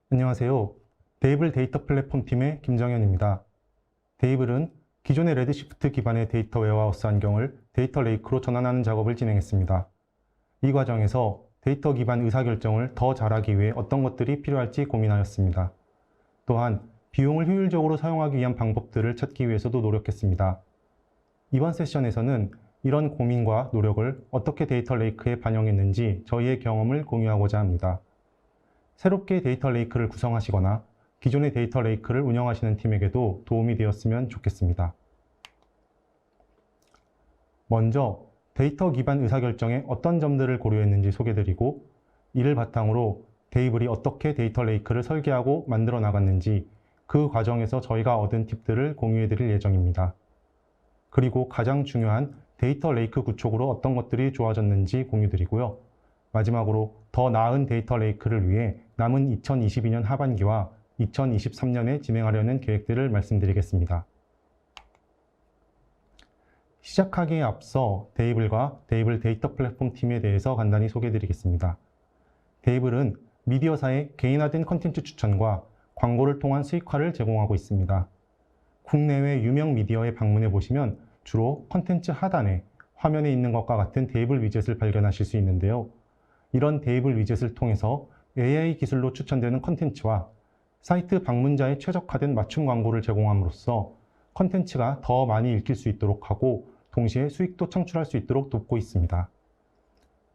안녕하세요. 데이블 데이터 플랫폼 팀의 김정현입니다. 데이블은 기존의 레드시프트 기반의 데이터 웨어하우스 환경을 데이터 레이크로 전환하는 작업을 진행했습니다. 이 과정에서 데이터 기반 의사결정을 더 잘하기 위해 어떤 것들이 필요할지 고민하였습니다. 또한 비용을 효율적으로 사용하기 위한 방법들을 찾기 위해서도 노력했습니다. 이번 세션에서는 이런 고민과 노력을 어떻게 데이터 레이크에 반영했는지 저희의 경험을 공유하고자 합니다. 새롭게 데이터 레이크를 구성하시거나 기존의 데이터 레이크를 운영하시는 팀에게도 도움이 되었으면 좋겠습니다. 먼저 데이터 기반 의사결정에 어떤 점들을 고려했는지 소개드리고, 이를 바탕으로 데이블이 어떻게 데이터 레이크를 설계하고 만들어 나갔는지 그 과정에서 저희가 얻은 팁들을 공유해 드릴 예정입니다. 그리고 가장 중요한 데이터 레이크 구축으로 어떤 것들이 좋아졌는지 공유드리고요. 마지막으로 더 나은 데이터 레이크를 위해 남은 2022년 하반기와 2023년에 진행하려는 계획들을 말씀드리겠습니다. 시작하기에 앞서 데이블과 데이블 데이터 플랫폼 팀에 대해서 간단히 소개해드리겠습니다. 데이블은 미디어사의 개인화된 컨텐츠 추천과 광고를 통한 수익화를 제공하고 있습니다. 국내외 유명 미디어에 방문해 보시면 주로 컨텐츠 하단에 화면에 있는 것과 같은 데이블 위젯을 발견하실 수 있는데요. 이런 데이블 위젯을 통해서 AI 기술로 추천되는 컨텐츠와 사이트 방문자에 최적화된 맞춤 광고를 제공함으로써 컨텐츠가 더 많이 읽힐 수 있도록 하고 동시에 수익도 창출할 수 있도록 돕고 있습니다.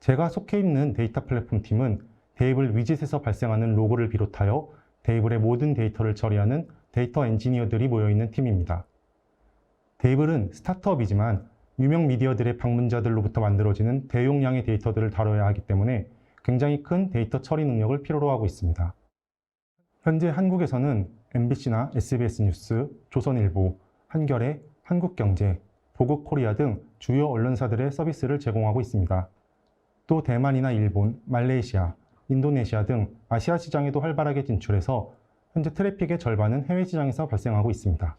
제가 속해 있는 데이터 플랫폼 팀은 데이블 위젯에서 발생하는 로그를 비롯하여 데이블의 모든 데이터를 처리하는 데이터 엔지니어들이 모여있는 팀입니다. 데이블은 스타트업이지만 유명 미디어들의 방문자들로부터 만들어지는 대용량의 데이터들을 다뤄야 하기 때문에 굉장히 큰 데이터 처리 능력을 필요로 하고 있습니다. 현재 한국에서는 MBC나 SBS 뉴스, 조선일보, 한겨레, 한국경제, 보그코리아 등 주요 언론사들의 서비스를 제공하고 있습니다. 또 대만이나 일본, 말레이시아, 인도네시아 등 아시아 시장에도 활발하게 진출해서 현재 트래픽의 절반은 해외 시장에서 발생하고 있습니다.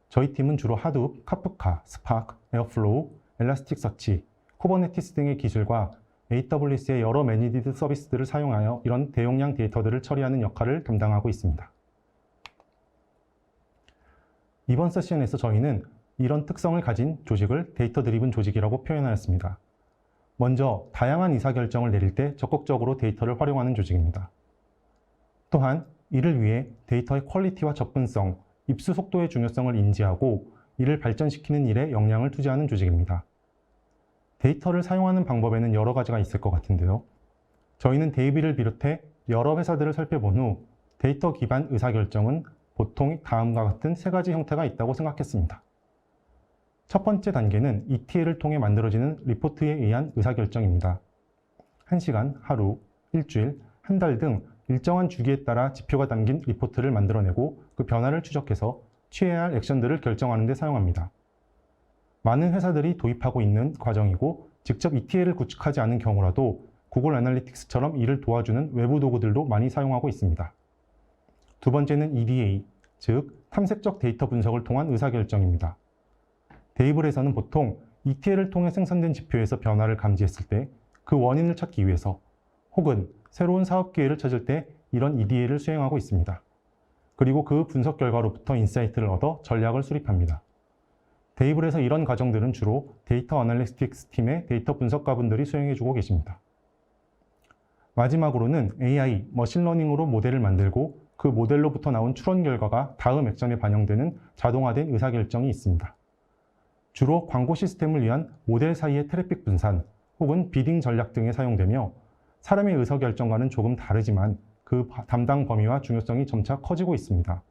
저희 팀은 주로 하둡, 카프카, 스파크, 에어플로우, 엘라스틱서치, 쿠버네티스 등의 기술과 AWS의 여러 매니지드 서비스들을 사용하여 이런 대용량 데이터들을 처리하는 역할을 담당하고 있습니다. 이번 세션에서 저희는 이런 특성을 가진 조직을 데이터 드리븐 조직이라고 표현하였습니다. 먼저 다양한 의사결정을 내릴 때 적극적으로 데이터를 활용하는 조직입니다. 또한 이를 위해 데이터의 퀄리티와 접근성, 입수 속도의 중요성을 인지하고 이를 발전시키는 일에 역량을 투자하는 조직입니다. 데이터를 사용하는 방법에는 여러 가지가 있을 것 같은데요. 저희는 데이블을 비롯해 여러 회사들을 살펴본 후 데이터 기반 의사결정은 보통 다음과 같은 세 가지 형태가 있다고 생각했습니다. 첫 번째 단계는 ETL을 통해 만들어지는 리포트에 의한 의사결정입니다. 1시간, 하루, 일주일, 한 달 등 일정한 주기에 따라 지표가 담긴 리포트를 만들어내고 그 변화를 추적해서 취해야 할 액션들을 결정하는 데 사용합니다. 많은 회사들이 도입하고 있는 과정이고 직접 ETL을 구축하지 않은 경우라도 구글 애널리틱스처럼 이를 도와주는 외부 도구들도 많이 사용하고 있습니다. 두 번째는 EDA, 즉 탐색적 데이터 분석을 통한 의사결정입니다. 데이블에서는 보통 ETL을 통해 생성된 지표에서 변화를 감지했을 때 그 원인을 찾기 위해서 혹은 새로운 사업 기회를 찾을 때 이런 EDA를 수행하고 있습니다. 그리고 그 분석 결과로부터 인사이트를 얻어 전략을 수립합니다. 데이블에서 이런 과정들은 주로 데이터 어널리틱스 팀의 데이터 분석가분들이 수행해주고 계십니다. 마지막으로는 AI, 머신러닝으로 모델을 만들고 그 모델로부터 나온 추론 결과가 다음 액션에 반영되는 자동화된 의사결정이 있습니다. 주로 광고 시스템을 위한 모델 사이의 트래픽 분산 혹은 비딩 전략 등에 사용되며 사람의 의사결정과는 조금 다르지만 그 담당 범위와 중요성이 점차 커지고 있습니다.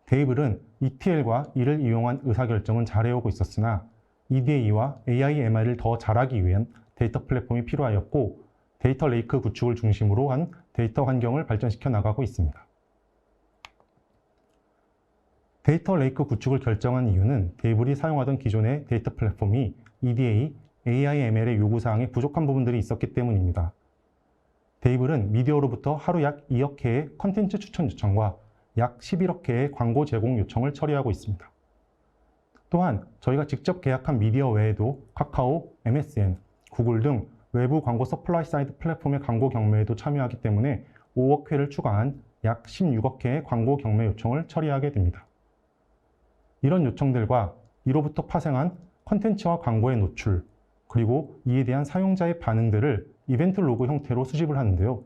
데이블은 ETL과 이를 이용한 의사결정은 잘해오고 있었으나 EDA와 AI/ML을 더 잘하기 위한 데이터 플랫폼이 필요하였고 데이터 레이크 구축을 중심으로 한 데이터 환경을 발전시켜 나가고 있습니다. 데이터 레이크 구축을 결정한 이유는 데이블이 사용하던 기존의 데이터 플랫폼이 EDA, AI/ML의 요구사항에 부족한 부분들이 있었기 때문입니다. 데이블은 미디어로부터 하루 약 2억 회의 컨텐츠 추천 요청과 약 11억 회의 광고 제공 요청을 처리하고 있습니다. 또한 저희가 직접 계약한 미디어 외에도 카카오, MSN, 구글 등 외부 광고 서플라이 사이드 플랫폼의 광고 경매에도 참여하기 때문에 5억 회를 추가한 약 16억 회의 광고 경매 요청을 처리하게 됩니다. 이런 요청들과 이로부터 파생한 콘텐츠와 광고의 노출, 그리고 이에 대한 사용자의 반응들을 이벤트 로그 형태로 수집을 하는데요.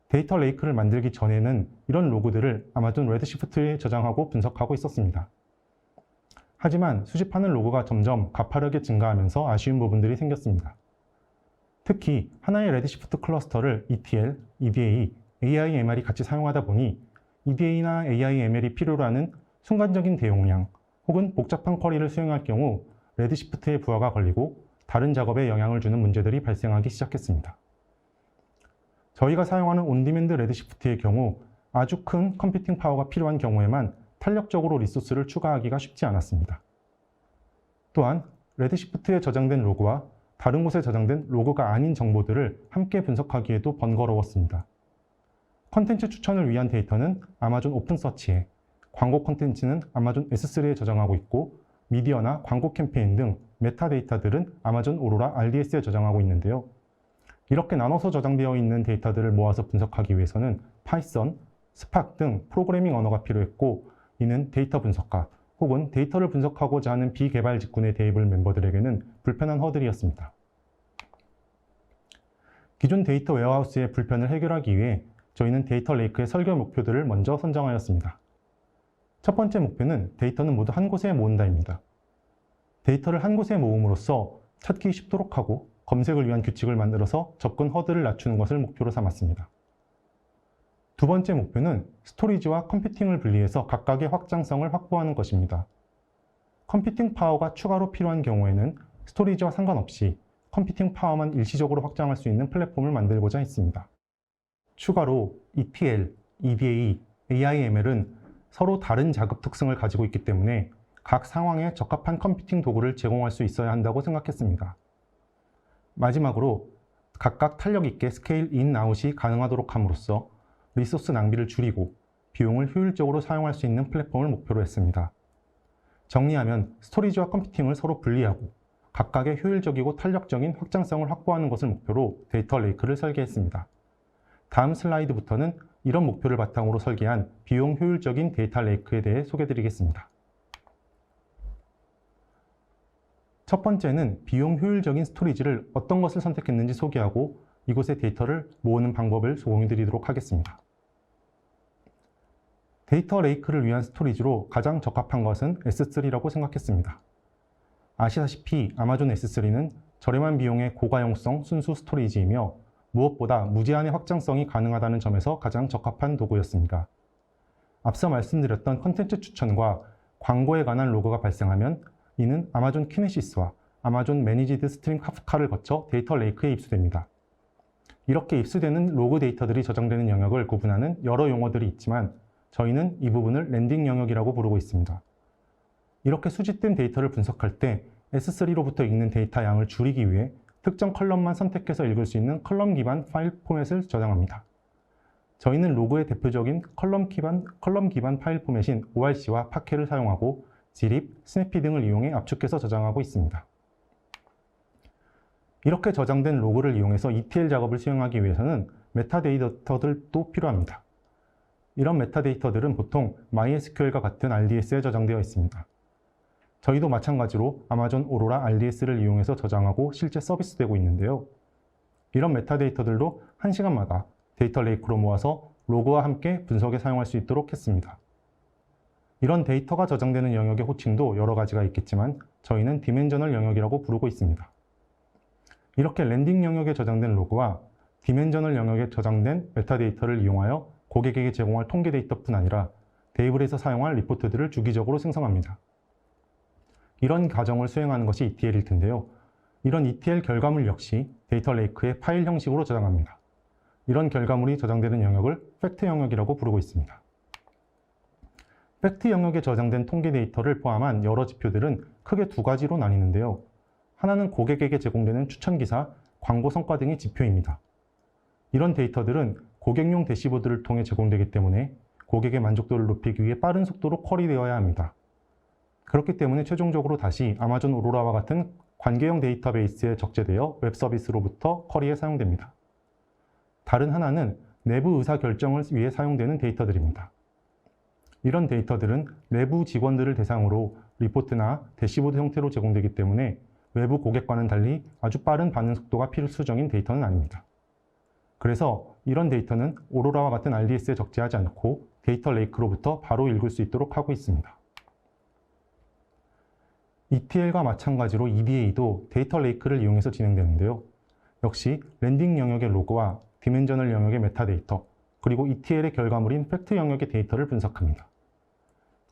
데이터 레이크를 만들기 전에는 이런 로그들을 아마존 레드시프트에 저장하고 분석하고 있었습니다. 하지만 수집하는 로그가 점점 가파르게 증가하면서 아쉬운 부분들이 생겼습니다. 특히 하나의 레드시프트 클러스터를 ETL, EDA, AIML이 같이 사용하다 보니 EDA나 AIML이 필요로 하는 순간적인 대용량 혹은 복잡한 쿼리를 수행할 경우 레드시프트의 부하가 걸리고 다른 작업에 영향을 주는 문제들이 발생하기 시작했습니다. 저희가 사용하는 온디맨드 레드시프트의 경우 아주 큰 컴퓨팅 파워가 필요한 경우에만 탄력적으로 리소스를 추가하기가 쉽지 않았습니다. 또한 레드시프트에 저장된 로그와 다른 곳에 저장된 로그가 아닌 정보들을 함께 분석하기에도 번거로웠습니다. 콘텐츠 추천을 위한 데이터는 아마존 오픈서치에, 광고 콘텐츠는 아마존 S3에 저장하고 있고 미디어나 광고 캠페인 등 메타데이터들은 아마존 오로라 RDS에 저장하고 있는데요. 이렇게 나눠서 저장되어 있는 데이터들을 모아서 분석하기 위해서는 파이썬, 스팍 등 프로그래밍 언어가 필요했고 이는 데이터 분석가 혹은 데이터를 분석하고자 하는 비개발 직군의 데이블 멤버들에게는 불편한 허들이었습니다. 기존 데이터 웨어하우스의 불편을 해결하기 위해 저희는 데이터 레이크의 설계 목표들을 먼저 선정하였습니다. 첫 번째 목표는 데이터는 모두 한 곳에 모은다입니다. 데이터를 한 곳에 모음으로써 찾기 쉽도록 하고 검색을 위한 규칙을 만들어서 접근 허들을 낮추는 것을 목표로 삼았습니다. 두 번째 목표는 스토리지와 컴퓨팅을 분리해서 각각의 확장성을 확보하는 것입니다. 컴퓨팅 파워가 추가로 필요한 경우에는 스토리지와 상관없이 컴퓨팅 파워만 일시적으로 확장할 수 있는 플랫폼을 만들고자 했습니다. 추가로 ETL, EDA, AIML은 서로 다른 작업 특성을 가지고 있기 때문에 각 상황에 적합한 컴퓨팅 도구를 제공할 수 있어야 한다고 생각했습니다. 마지막으로 각각 탄력 있게 스케일 인, 아웃이 가능하도록 함으로써 리소스 낭비를 줄이고 비용을 효율적으로 사용할 수 있는 플랫폼을 목표로 했습니다. 정리하면 스토리지와 컴퓨팅을 서로 분리하고 각각의 효율적이고 탄력적인 확장성을 확보하는 것을 목표로 데이터 레이크를 설계했습니다. 다음 슬라이드부터는 이런 목표를 바탕으로 설계한 비용 효율적인 데이터 레이크에 대해 소개드리겠습니다. 첫 번째는 비용 효율적인 스토리지를 어떤 것을 선택했는지 소개하고 이곳에 데이터를 모으는 방법을 소개해드리도록 하겠습니다. 데이터 레이크를 위한 스토리지로 가장 적합한 것은 S3라고 생각했습니다. 아시다시피 아마존 S3는 저렴한 비용의 고가용성 순수 스토리지이며 무엇보다 무제한의 확장성이 가능하다는 점에서 가장 적합한 도구였습니다. 앞서 말씀드렸던 콘텐츠 추천과 광고에 관한 로그가 발생하면 이는 아마존 키네시스와 아마존 매니지드 스트림 카프카를 거쳐 데이터 레이크에 입수됩니다. 이렇게 입수되는 로그 데이터들이 저장되는 영역을 구분하는 여러 용어들이 있지만 저희는 이 부분을 랜딩 영역이라고 부르고 있습니다. 이렇게 수집된 데이터를 분석할 때 S3로부터 읽는 데이터 양을 줄이기 위해 특정 컬럼만 선택해서 읽을 수 있는 컬럼 기반 파일 포맷을 저장합니다. 저희는 로그의 대표적인 컬럼 기반 파일 포맷인 ORC와 파케를 사용하고 지립, 스냅피 등을 이용해 압축해서 저장하고 있습니다. 이렇게 저장된 로그를 이용해서 ETL 작업을 수행하기 위해서는 메타데이터들도 필요합니다. 이런 메타데이터들은 보통 MySQL과 같은 RDS에 저장되어 있습니다. 저희도 마찬가지로 아마존 오로라 RDS를 이용해서 저장하고 실제 서비스되고 있는데요. 이런 메타데이터들도 1시간마다 데이터 레이크로 모아서 로그와 함께 분석에 사용할 수 있도록 했습니다. 이런 데이터가 저장되는 영역의 호칭도 여러 가지가 있겠지만 저희는 디멘저널 영역이라고 부르고 있습니다. 이렇게 랜딩 영역에 저장된 로그와 디멘저널 영역에 저장된 메타데이터를 이용하여 고객에게 제공할 통계 데이터뿐 아니라 데이블에서 사용할 리포트들을 주기적으로 생성합니다. 이런 과정을 수행하는 것이 ETL일 텐데요. 이런 ETL 결과물 역시 데이터 레이크의 파일 형식으로 저장합니다. 이런 결과물이 저장되는 영역을 팩트 영역이라고 부르고 있습니다. 팩트 영역에 저장된 통계 데이터를 포함한 여러 지표들은 크게 두 가지로 나뉘는데요. 하나는 고객에게 제공되는 추천기사, 광고 성과 등의 지표입니다. 이런 데이터들은 고객용 대시보드를 통해 제공되기 때문에 고객의 만족도를 높이기 위해 빠른 속도로 쿼리되어야 합니다. 그렇기 때문에 최종적으로 다시 아마존 오로라와 같은 관계형 데이터베이스에 적재되어 웹 서비스로부터 쿼리에 사용됩니다. 다른 하나는 내부 의사결정을 위해 사용되는 데이터들입니다. 이런 데이터들은 내부 직원들을 대상으로 리포트나 대시보드 형태로 제공되기 때문에 외부 고객과는 달리 아주 빠른 반응 속도가 필수적인 데이터는 아닙니다. 그래서 이런 데이터는 오로라와 같은 RDS에 적재하지 않고 데이터 레이크로부터 바로 읽을 수 있도록 하고 있습니다. ETL과 마찬가지로 EDA도 데이터 레이크를 이용해서 진행되는데요. 역시 랜딩 영역의 로그와 디멘저널 영역의 메타데이터, 그리고 ETL의 결과물인 팩트 영역의 데이터를 분석합니다.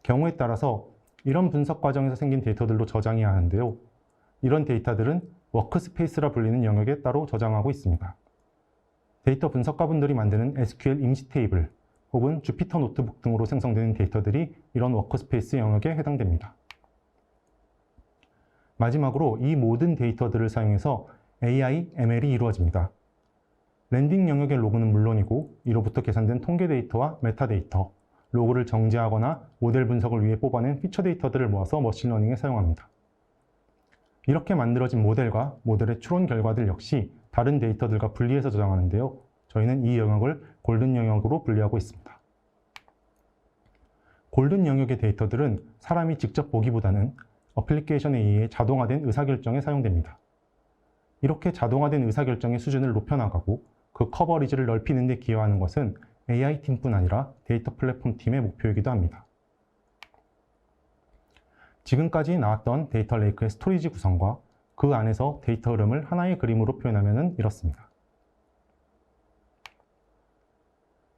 경우에 따라서 이런 분석 과정에서 생긴 데이터들도 저장해야 하는데요. 이런 데이터들은 워크스페이스라 불리는 영역에 따로 저장하고 있습니다. 데이터 분석가분들이 만드는 SQL 임시 테이블 혹은 주피터 노트북 등으로 생성되는 데이터들이 이런 워크스페이스 영역에 해당됩니다. 마지막으로 이 모든 데이터들을 사용해서 AI, ML이 이루어집니다. 랜딩 영역의 로그는 물론이고 이로부터 계산된 통계 데이터와 메타데이터, 로그를 정제하거나 모델 분석을 위해 뽑아낸 피처 데이터들을 모아서 머신러닝에 사용합니다. 이렇게 만들어진 모델과 모델의 추론 결과들 역시 다른 데이터들과 분리해서 저장하는데요. 저희는 이 영역을 골든 영역으로 분리하고 있습니다. 골든 영역의 데이터들은 사람이 직접 보기보다는 어플리케이션에 의해 자동화된 의사결정에 사용됩니다. 이렇게 자동화된 의사결정의 수준을 높여나가고 그 커버리지를 넓히는 데 기여하는 것은 AI팀뿐 아니라 데이터 플랫폼 팀의 목표이기도 합니다. 지금까지 나왔던 데이터 레이크의 스토리지 구성과 그 안에서 데이터 흐름을 하나의 그림으로 표현하면 이렇습니다.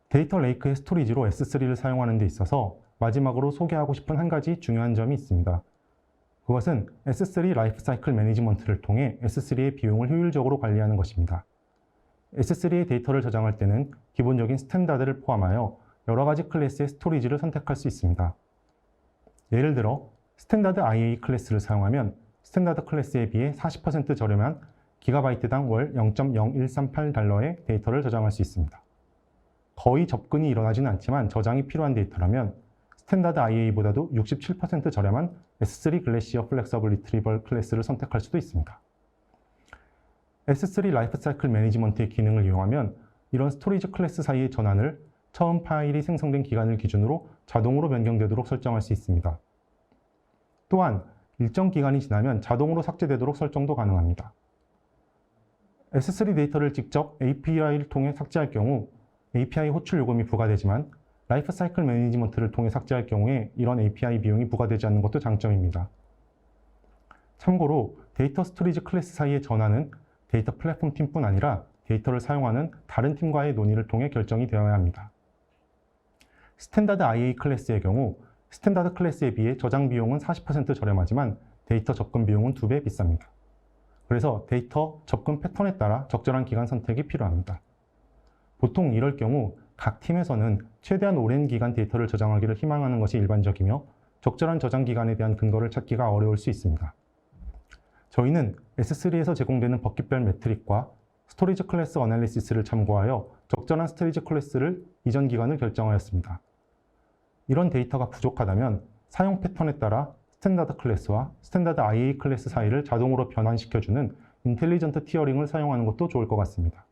데이터 레이크의 스토리지로 S3를 사용하는 데 있어서 마지막으로 소개하고 싶은 한 가지 중요한 점이 있습니다. 그것은 S3 라이프 사이클 매니지먼트를 통해 S3의 비용을 효율적으로 관리하는 것입니다. S3의 데이터를 저장할 때는 기본적인 스탠다드를 포함하여 여러 가지 클래스의 스토리지를 선택할 수 있습니다. 예를 들어 스탠다드 IA 클래스를 사용하면 스탠다드 클래스에 비해 40% 저렴한 기가바이트당 월 0.0138달러의 데이터를 저장할 수 있습니다. 거의 접근이 일어나지는 않지만 저장이 필요한 데이터라면 스탠다드 IA보다도 67% 저렴한 S3 글래시어 플렉서블 리트리벌 클래스를 선택할 수도 있습니다. S3 라이프 사이클 매니지먼트의 기능을 이용하면 이런 스토리지 클래스 사이의 전환을 처음 파일이 생성된 기간을 기준으로 자동으로 변경되도록 설정할 수 있습니다. 또한 일정 기간이 지나면 자동으로 삭제되도록 설정도 가능합니다. S3 데이터를 직접 API를 통해 삭제할 경우 API 호출 요금이 부과되지만 라이프 사이클 매니지먼트를 통해 삭제할 경우에 이런 API 비용이 부과되지 않는 것도 장점입니다. 참고로 데이터 스토리지 클래스 사이의 전환은 데이터 플랫폼 팀뿐 아니라 데이터를 사용하는 다른 팀과의 논의를 통해 결정이 되어야 합니다. 스탠다드 IA 클래스의 경우 스탠다드 클래스에 비해 저장 비용은 40% 저렴하지만 데이터 접근 비용은 2배 비쌉니다. 그래서 데이터 접근 패턴에 따라 적절한 기간 선택이 필요합니다. 보통 이럴 경우 각 팀에서는 최대한 오랜 기간 데이터를 저장하기를 희망하는 것이 일반적이며 적절한 저장 기간에 대한 근거를 찾기가 어려울 수 있습니다. 저희는 S3에서 제공되는 버킷별 매트릭과 스토리지 클래스 어널리시스를 참고하여 적절한 스토리지 클래스를 이전 기간을 결정하였습니다. 이런 데이터가 부족하다면 사용 패턴에 따라 스탠다드 클래스와 스탠다드 IA 클래스 사이를 자동으로 변환시켜주는 인텔리전트 티어링을 사용하는 것도 좋을 것 같습니다.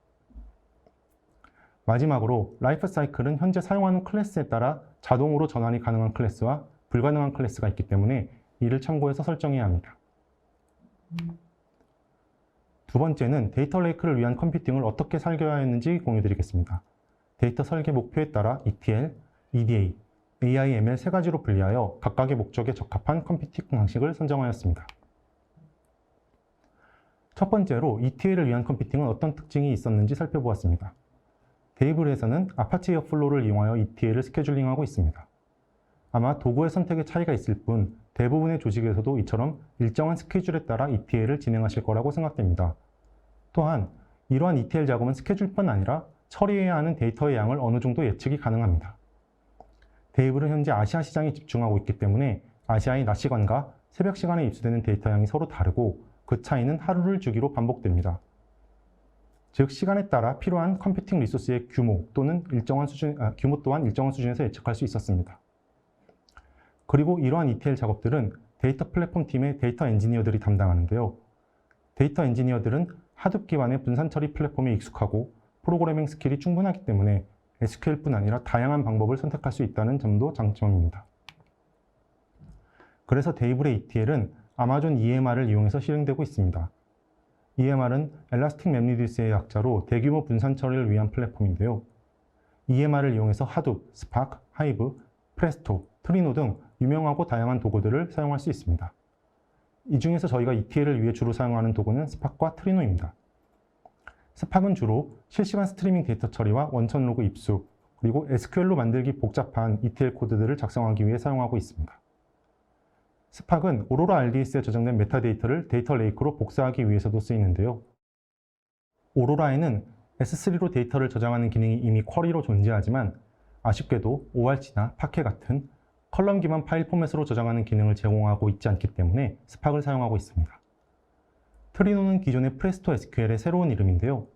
마지막으로 라이프 사이클은 현재 사용하는 클래스에 따라 자동으로 전환이 가능한 클래스와 불가능한 클래스가 있기 때문에 이를 참고해서 설정해야 합니다. 두 번째는 데이터 레이크를 위한 컴퓨팅을 어떻게 설계해야 했는지 공유드리겠습니다. 데이터 설계 목표에 따라 ETL, EDA, AI, ML 세 가지로 분리하여 각각의 목적에 적합한 컴퓨팅 방식을 선정하였습니다. 첫 번째로 ETL을 위한 컴퓨팅은 어떤 특징이 있었는지 살펴보았습니다. 데이블에서는 아파치 에어플로우를 이용하여 ETL을 스케줄링하고 있습니다. 아마 도구의 선택에 차이가 있을 뿐 대부분의 조직에서도 이처럼 일정한 스케줄에 따라 ETL을 진행하실 거라고 생각됩니다. 또한 이러한 ETL 작업은 스케줄뿐 아니라 처리해야 하는 데이터의 양을 어느 정도 예측이 가능합니다. 데이블은 현재 아시아 시장에 집중하고 있기 때문에 아시아의 낮 시간과 새벽 시간에 입수되는 데이터 양이 서로 다르고 그 차이는 하루를 주기로 반복됩니다. 즉 시간에 따라 필요한 컴퓨팅 리소스의 규모 또는 규모 또한 일정한 수준에서 예측할 수 있었습니다. 그리고 이러한 ETL 작업들은 데이터 플랫폼 팀의 데이터 엔지니어들이 담당하는데요. 데이터 엔지니어들은 하둡 기반의 분산 처리 플랫폼에 익숙하고 프로그래밍 스킬이 충분하기 때문에 SQL뿐 아니라 다양한 방법을 선택할 수 있다는 점도 장점입니다. 그래서 데이블의 ETL은 아마존 EMR을 이용해서 실행되고 있습니다. EMR은 Elastic MapReduce의 약자로 대규모 분산 처리를 위한 플랫폼인데요. EMR을 이용해서 하둡, 스파크, 하이브, 프레스토, 트리노 등 유명하고 다양한 도구들을 사용할 수 있습니다. 이 중에서 저희가 ETL을 위해 주로 사용하는 도구는 스파크와 트리노입니다. 스파크는 주로 실시간 스트리밍 데이터 처리와 원천 로그 입수, 그리고 SQL로 만들기 복잡한 ETL 코드들을 작성하기 위해 사용하고 있습니다. 스파크는 오로라 RDS에 저장된 메타데이터를 데이터 레이크로 복사하기 위해서도 쓰이는데요. 오로라에는 S3로 데이터를 저장하는 기능이 이미 쿼리로 존재하지만 아쉽게도 ORG나 파케 같은 컬럼 기반 파일 포맷으로 저장하는 기능을 제공하고 있지 않기 때문에 스파크를 사용하고 있습니다. 트리노는 기존의 프레스토 SQL의 새로운 이름인데요.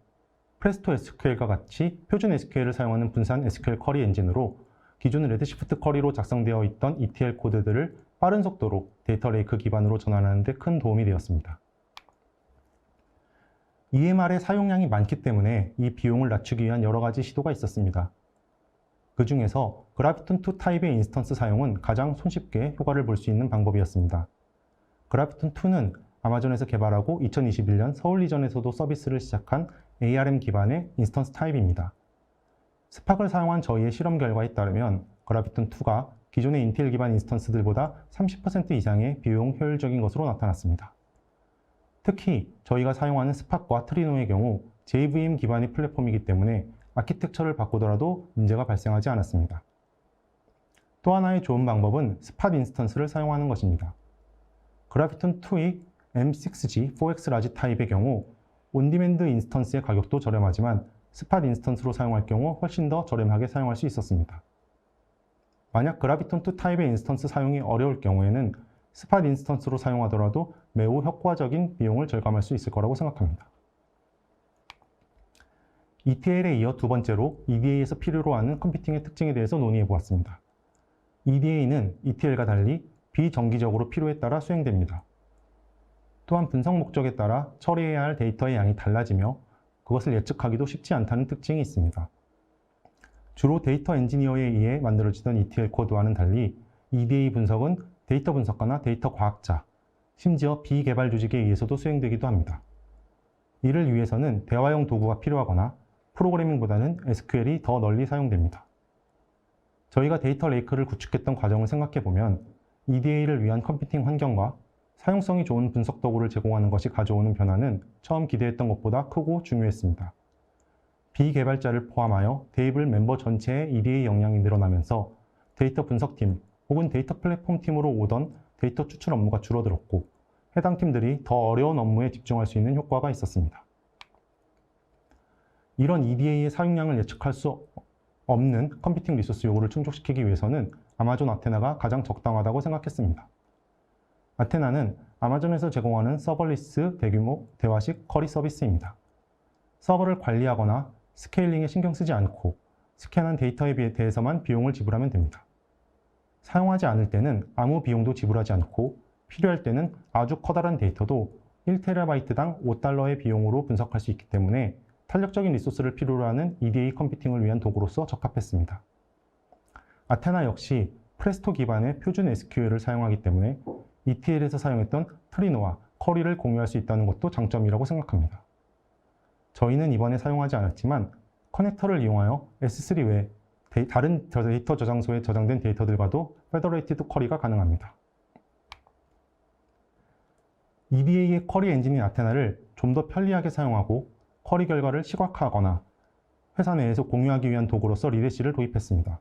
프레스토 SQL과 같이 표준 SQL을 사용하는 분산 SQL 쿼리 엔진으로 기존 레드시프트 쿼리로 작성되어 있던 ETL 코드들을 빠른 속도로 데이터 레이크 기반으로 전환하는 데 큰 도움이 되었습니다. EMR의 사용량이 많기 때문에 이 비용을 낮추기 위한 여러 가지 시도가 있었습니다. 그 중에서 그래피톤2 타입의 인스턴스 사용은 가장 손쉽게 효과를 볼 수 있는 방법이었습니다. 그래피톤2는 아마존에서 개발하고 2021년 서울 리전에서도 서비스를 시작한 ARM 기반의 인스턴스 타입입니다. 스파크를 사용한 저희의 실험 결과에 따르면 그래피톤2가 기존의 인텔 기반 인스턴스들보다 30% 이상의 비용 효율적인 것으로 나타났습니다. 특히 저희가 사용하는 스파크와 트리노의 경우 JVM 기반의 플랫폼이기 때문에 아키텍처를 바꾸더라도 문제가 발생하지 않았습니다. 또 하나의 좋은 방법은 스팟 인스턴스를 사용하는 것입니다. 그래피톤2의 M6G 4X 라지 타입의 경우 온디맨드 인스턴스의 가격도 저렴하지만 스팟 인스턴스로 사용할 경우 훨씬 더 저렴하게 사용할 수 있었습니다. 만약 그래피톤2 타입의 인스턴스 사용이 어려울 경우에는 스팟 인스턴스로 사용하더라도 매우 효과적인 비용을 절감할 수 있을 거라고 생각합니다. ETL에 이어 두 번째로 EDA에서 필요로 하는 컴퓨팅의 특징에 대해서 논의해 보았습니다. EDA는 ETL과 달리 비정기적으로 필요에 따라 수행됩니다. 또한 분석 목적에 따라 처리해야 할 데이터의 양이 달라지며 그것을 예측하기도 쉽지 않다는 특징이 있습니다. 주로 데이터 엔지니어에 의해 만들어지던 ETL 코드와는 달리 EDA 분석은 데이터 분석가나 데이터 과학자, 심지어 비개발 조직에 의해서도 수행되기도 합니다. 이를 위해서는 대화형 도구가 필요하거나 프로그래밍보다는 SQL이 더 널리 사용됩니다. 저희가 데이터 레이크를 구축했던 과정을 생각해보면 EDA를 위한 컴퓨팅 환경과 사용성이 좋은 분석 도구를 제공하는 것이 가져오는 변화는 처음 기대했던 것보다 크고 중요했습니다. 비개발자를 포함하여 데이블 멤버 전체의 EDA 역량이 늘어나면서 데이터 분석팀 혹은 데이터 플랫폼 팀으로 오던 데이터 추출 업무가 줄어들었고 해당 팀들이 더 어려운 업무에 집중할 수 있는 효과가 있었습니다. 이런 EDA의 사용량을 예측할 수 없는 컴퓨팅 리소스 요구를 충족시키기 위해서는 아마존 아테나가 가장 적당하다고 생각했습니다. 아테나는 아마존에서 제공하는 서버리스 대규모 대화식 쿼리 서비스입니다. 서버를 관리하거나 스케일링에 신경 쓰지 않고 스캔한 데이터에 대해서만 비용을 지불하면 됩니다. 사용하지 않을 때는 아무 비용도 지불하지 않고 필요할 때는 아주 커다란 데이터도 1TB당 $5의 비용으로 분석할 수 있기 때문에 탄력적인 리소스를 필요로 하는 EDA 컴퓨팅을 위한 도구로서 적합했습니다. 아테나 역시 프레스토 기반의 표준 SQL을 사용하기 때문에 ETL에서 사용했던 트리노와 쿼리를 공유할 수 있다는 것도 장점이라고 생각합니다. 저희는 이번에 사용하지 않았지만 커넥터를 이용하여 S3 외 다른 데이터 저장소에 저장된 데이터들과도 페더레이티드 쿼리가 가능합니다. EDA의 쿼리 엔진인 아테나를 좀 더 편리하게 사용하고 쿼리 결과를 시각화하거나 회사 내에서 공유하기 위한 도구로서 리데시를 도입했습니다.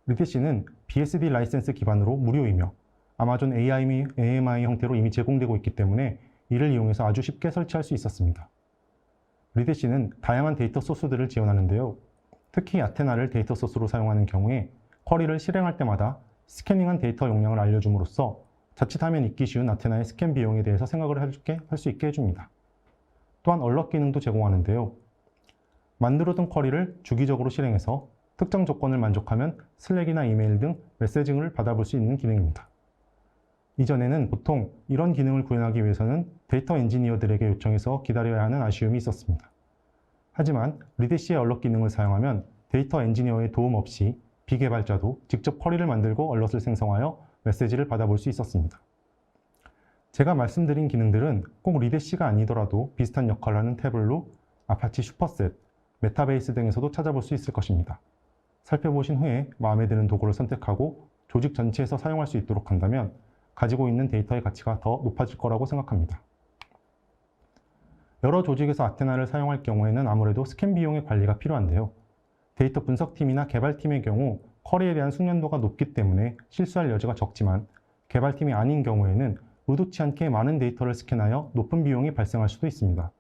리데시는 BSD 라이센스 기반으로 무료이며 아마존 AMI 형태로 이미 제공되고 있기 때문에 이를 이용해서 아주 쉽게 설치할 수 있었습니다. 리데시는 다양한 데이터 소스들을 지원하는데요. 특히 아테나를 데이터 소스로 사용하는 경우에 쿼리를 실행할 때마다 스캐닝한 데이터 용량을 알려줌으로써 자칫하면 잊기 쉬운 아테나의 스캔 비용에 대해서 생각을 할 수 있게 해줍니다. 또한 얼럿 기능도 제공하는데요. 만들어둔 쿼리를 주기적으로 실행해서 특정 조건을 만족하면 슬랙이나 이메일 등 메시징을 받아볼 수 있는 기능입니다. 이전에는 보통 이런 기능을 구현하기 위해서는 데이터 엔지니어들에게 요청해서 기다려야 하는 아쉬움이 있었습니다. 하지만 리데시의 얼럿 기능을 사용하면 데이터 엔지니어의 도움 없이 비개발자도 직접 쿼리를 만들고 얼럿을 생성하여 메시지를 받아볼 수 있었습니다. 제가 말씀드린 기능들은 꼭 리데시가 아니더라도 비슷한 역할을 하는 태블로, 아파치 슈퍼셋, 메타베이스 등에서도 찾아볼 수 있을 것입니다. 살펴보신 후에 마음에 드는 도구를 선택하고 조직 전체에서 사용할 수 있도록 한다면 가지고 있는 데이터의 가치가 더 높아질 거라고 생각합니다. 여러 조직에서 아테나를 사용할 경우에는 아무래도 스캔 비용의 관리가 필요한데요. 데이터 분석팀이나 개발팀의 경우 쿼리에 대한 숙련도가 높기 때문에 실수할 여지가 적지만 개발팀이 아닌 경우에는 의도치 않게 많은 데이터를 스캔하여 높은 비용이 발생할 수도 있습니다.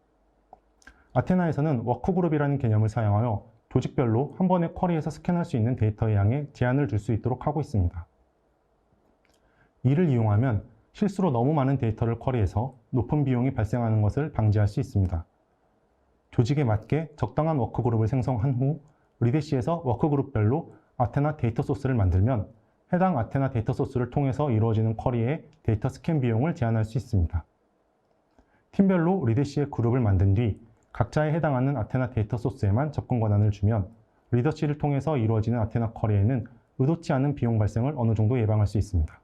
아테나에서는 워크그룹이라는 개념을 사용하여 조직별로 한 번에 쿼리에서 스캔할 수 있는 데이터의 양에 제한을 줄 수 있도록 하고 있습니다. 이를 이용하면 실수로 너무 많은 데이터를 쿼리해서 높은 비용이 발생하는 것을 방지할 수 있습니다. 조직에 맞게 적당한 워크그룹을 생성한 후 리데시에서 워크그룹별로 아테나 데이터 소스를 만들면 해당 아테나 데이터 소스를 통해서 이루어지는 쿼리의 데이터 스캔 비용을 제한할 수 있습니다. 팀별로 리데시의 그룹을 만든 뒤 각자에 해당하는 아테나 데이터 소스에만 접근 권한을 주면 리더시를 통해서 이루어지는 아테나 쿼리에는 의도치 않은 비용 발생을 어느 정도 예방할 수 있습니다.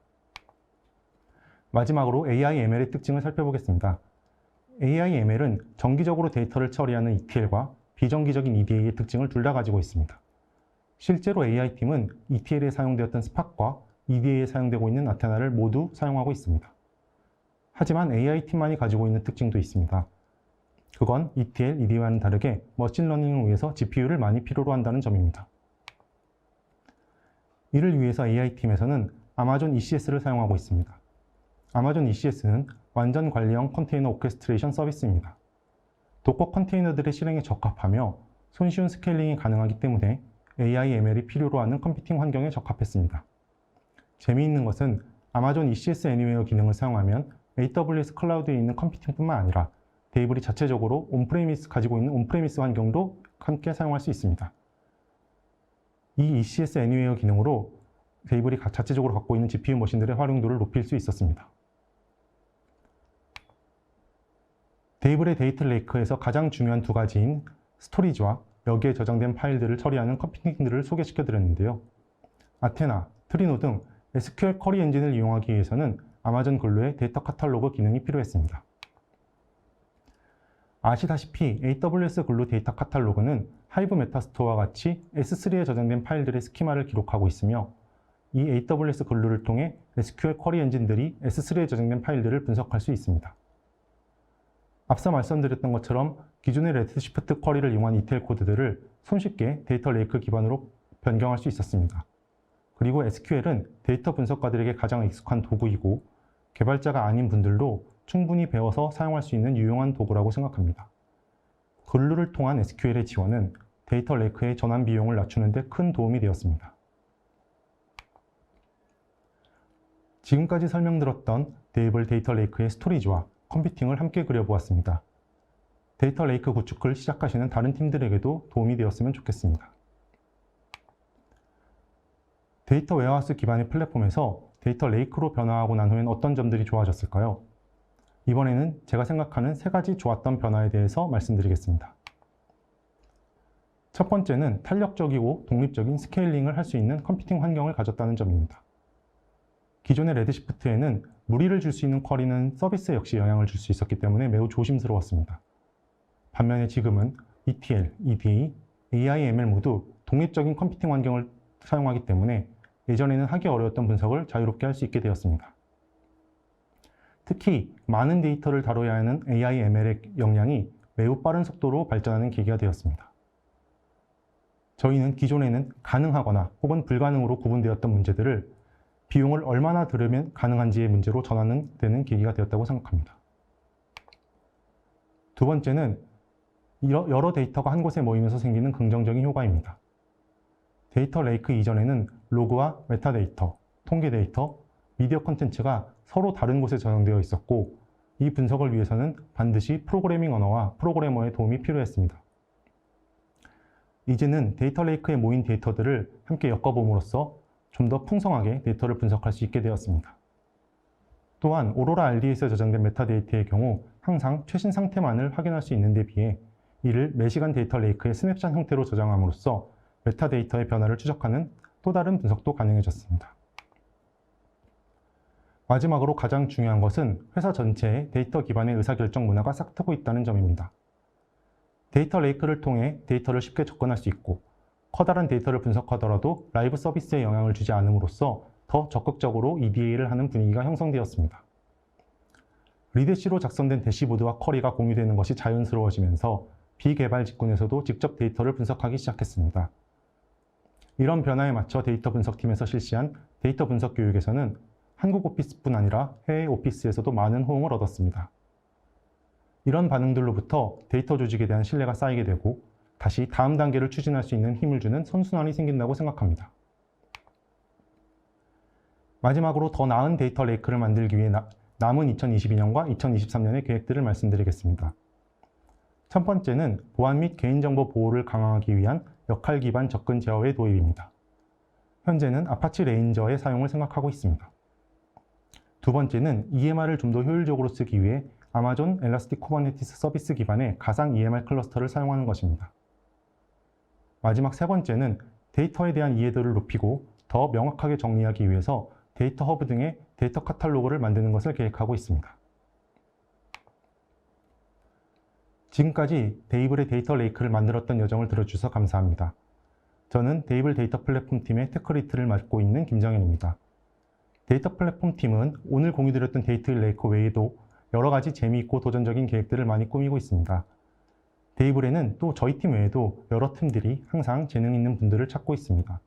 마지막으로 AI/ML의 특징을 살펴보겠습니다. AI/ML은 정기적으로 데이터를 처리하는 ETL과 비정기적인 EDA의 특징을 둘 다 가지고 있습니다. 실제로 AI팀은 ETL에 사용되었던 스팍과 EDA에 사용되고 있는 아테나를 모두 사용하고 있습니다. 하지만 AI팀만이 가지고 있는 특징도 있습니다. 그건 ETL, EDA와는 다르게 머신러닝을 위해서 GPU를 많이 필요로 한다는 점입니다. 이를 위해서 AI팀에서는 아마존 ECS를 사용하고 있습니다. 아마존 ECS는 완전 관리형 컨테이너 오케스트레이션 서비스입니다. 도커 컨테이너들의 실행에 적합하며 손쉬운 스케일링이 가능하기 때문에 AI/ML이 필요로 하는 컴퓨팅 환경에 적합했습니다. 재미있는 것은 아마존 ECS 애니웨어 기능을 사용하면 AWS 클라우드에 있는 컴퓨팅뿐만 아니라 데이블이 자체적으로 가지고 있는 온프레미스 환경도 함께 사용할 수 있습니다. 이 ECS 애니웨어 기능으로 데이블이 자체적으로 갖고 있는 GPU 머신들의 활용도를 높일 수 있었습니다. 데이블의 데이터 레이크에서 가장 중요한 두 가지인 스토리지와 여기에 저장된 파일들을 처리하는 컴퓨팅들을 소개시켜 드렸는데요. 아테나, 트리노 등 SQL 쿼리 엔진을 이용하기 위해서는 아마존 글루의 데이터 카탈로그 기능이 필요했습니다. 아시다시피 AWS 글루 데이터 카탈로그는 하이브 메타스토어와 같이 S3에 저장된 파일들의 스키마를 기록하고 있으며 이 AWS 글루를 통해 SQL 쿼리 엔진들이 S3에 저장된 파일들을 분석할 수 있습니다. 앞서 말씀드렸던 것처럼 기존의 레드시프트 쿼리를 이용한 ETL 코드들을 손쉽게 데이터 레이크 기반으로 변경할 수 있었습니다. 그리고 SQL은 데이터 분석가들에게 가장 익숙한 도구이고 개발자가 아닌 분들도 충분히 배워서 사용할 수 있는 유용한 도구라고 생각합니다. 글루를 통한 SQL의 지원은 데이터 레이크의 전환 비용을 낮추는 데 큰 도움이 되었습니다. 지금까지 설명드렸던 데이블 데이터 레이크의 스토리지와 컴퓨팅을 함께 그려보았습니다. 데이터 레이크 구축을 시작하시는 다른 팀들에게도 도움이 되었으면 좋겠습니다. 데이터 웨어하우스 기반의 플랫폼에서 데이터 레이크로 변화하고 난 후엔 어떤 점들이 좋아졌을까요? 이번에는 제가 생각하는 3가지 좋았던 변화에 대해서 말씀드리겠습니다. 첫 번째는 탄력적이고 독립적인 스케일링을 할 수 있는 컴퓨팅 환경을 가졌다는 점입니다. 기존의 레드시프트에는 무리를 줄 수 있는 쿼리는 서비스 역시 영향을 줄 수 있었기 때문에 매우 조심스러웠습니다. 반면에 지금은 ETL, EDA, AI/ML 모두 독립적인 컴퓨팅 환경을 사용하기 때문에 예전에는 하기 어려웠던 분석을 자유롭게 할 수 있게 되었습니다. 특히 많은 데이터를 다뤄야 하는 AI/ML의 역량이 매우 빠른 속도로 발전하는 계기가 되었습니다. 저희는 기존에는 가능하거나 혹은 불가능으로 구분되었던 문제들을 비용을 얼마나 들으면 가능한지의 문제로 전환되는 계기가 되었다고 생각합니다. 두 번째는 여러 데이터가 한 곳에 모이면서 생기는 긍정적인 효과입니다. 데이터 레이크 이전에는 로그와 메타데이터, 통계 데이터, 미디어 콘텐츠가 서로 다른 곳에 저장되어 있었고 이 분석을 위해서는 반드시 프로그래밍 언어와 프로그래머의 도움이 필요했습니다. 이제는 데이터 레이크에 모인 데이터들을 함께 엮어봄으로써 좀 더 풍성하게 데이터를 분석할 수 있게 되었습니다. 또한 오로라 RDS에 저장된 메타데이터의 경우 항상 최신 상태만을 확인할 수 있는 데 비해 이를 매시간 데이터 레이크의 스냅샷 형태로 저장함으로써 메타데이터의 변화를 추적하는 또 다른 분석도 가능해졌습니다. 마지막으로 가장 중요한 것은 회사 전체의 데이터 기반의 의사결정 문화가 싹트고 있다는 점입니다. 데이터 레이크를 통해 데이터를 쉽게 접근할 수 있고 커다란 데이터를 분석하더라도 라이브 서비스에 영향을 주지 않음으로써 더 적극적으로 EDA를 하는 분위기가 형성되었습니다. 리드시로 작성된 대시보드와 쿼리가 공유되는 것이 자연스러워지면서 비개발 직군에서도 직접 데이터를 분석하기 시작했습니다. 이런 변화에 맞춰 데이터 분석팀에서 실시한 데이터 분석 교육에서는 한국 오피스뿐 아니라 해외 오피스에서도 많은 호응을 얻었습니다. 이런 반응들로부터 데이터 조직에 대한 신뢰가 쌓이게 되고 다시 다음 단계를 추진할 수 있는 힘을 주는 선순환이 생긴다고 생각합니다. 마지막으로 더 나은 데이터 레이크를 만들기 위해 남은 2022년과 2023년의 계획들을 말씀드리겠습니다. 첫 번째는 보안 및 개인정보 보호를 강화하기 위한 역할 기반 접근 제어의 도입입니다. 현재는 아파치 레인저의 사용을 생각하고 있습니다. 두 번째는 EMR을 좀 더 효율적으로 쓰기 위해 아마존 엘라스틱 쿠버네티스 서비스 기반의 가상 EMR 클러스터를 사용하는 것입니다. 마지막 세 번째는 데이터에 대한 이해도를 높이고 더 명확하게 정리하기 위해서 데이터 허브 등의 데이터 카탈로그를 만드는 것을 계획하고 있습니다. 지금까지 데이블의 데이터 레이크를 만들었던 여정을 들어주셔서 감사합니다. 저는 데이블 데이터 플랫폼 팀의 테크리트를 맡고 있는 김정현입니다. 데이터 플랫폼 팀은 오늘 공유드렸던 데이터 레이크 외에도 여러 가지 재미있고 도전적인 계획들을 많이 꾸미고 있습니다. 데이블에는 또 저희 팀 외에도 여러 팀들이 항상 재능 있는 분들을 찾고 있습니다.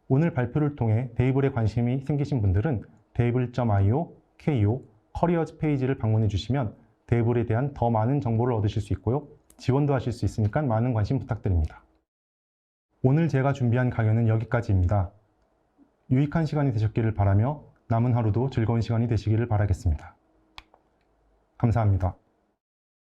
오늘 발표를 통해 데이블에 관심이 생기신 분들은 데이블.io, KO, 커리어즈 페이지를 방문해 주시면 데이블에 대한 더 많은 정보를 얻으실 수 있고요. 지원도 하실 수 있으니까 많은 관심 부탁드립니다. 오늘 제가 준비한 강연은 여기까지입니다. 유익한 시간이 되셨기를 바라며 남은 하루도 즐거운 시간이 되시기를 바라겠습니다. 감사합니다.